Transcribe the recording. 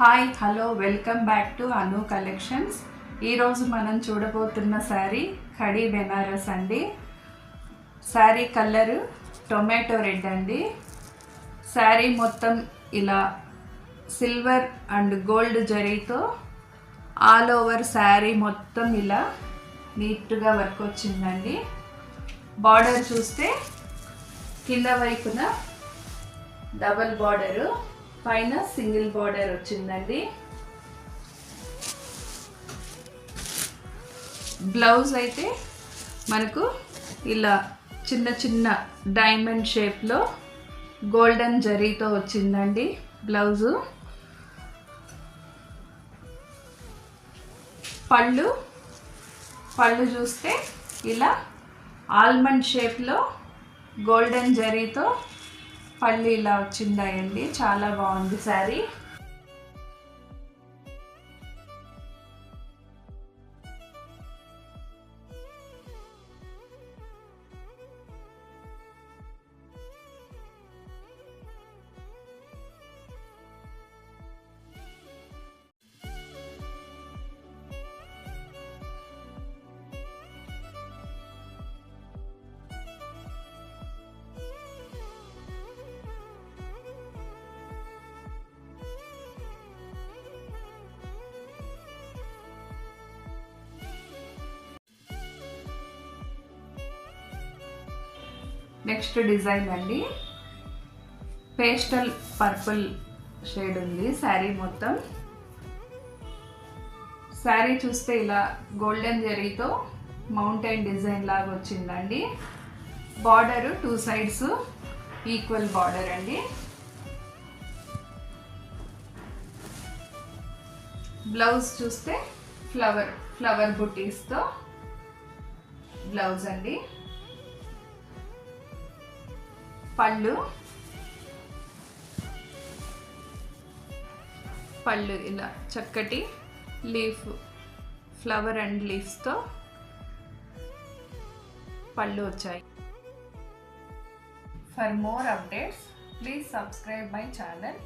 Hi hello welcome back to Anu collections. ఈరోజు మనం చూడబోతున్న శారీ ఖడీ బెనారస్ అండి. శారీ కలరు టొమాటో రెడ్ అండి. శారీ మొత్తం ఇలా సిల్వర్ అండ్ గోల్డ్ జరీతో ఆల్ ఓవర్ శారీ మొత్తం ఇలా నీట్గా వర్క్ వచ్చిందండి. బార్డర్ చూస్తే కింద వైపున డబల్ బార్డరు, పైన సింగిల్ బార్డర్ వచ్చిందండి. బ్లౌజ్ అయితే మనకు ఇలా చిన్న చిన్న డైమండ్ షేప్లో గోల్డెన్ జరీతో వచ్చిందండి బ్లౌజు. పళ్ళు చూస్తే ఇలా ఆల్మండ్ షేప్లో గోల్డెన్ జరీతో పళ్ళు ఇలా వచ్చిందండి. చాలా బాగుంది శారీ. నెక్స్ట్ డిజైన్ అండి. పేస్టల్ పర్పుల్ షేడ్ ఉంది శారీ మొత్తం. శారీ చూస్తే ఇలా గోల్డెన్ జరీతో మౌంటైన్ డిజైన్ లాగా వచ్చిందండి. బార్డరు 2 సైడ్స్ ఈక్వల్ బార్డర్ అండి. బ్లౌజ్ చూస్తే ఫ్లవర్ బుటీస్తో బ్లౌజ్ అండి. పళ్ళు ఇలా చక్కటి ఫ్లవర్ అండ్ లీవ్స్తో పళ్ళు వచ్చాయి. For more updates please subscribe my channel.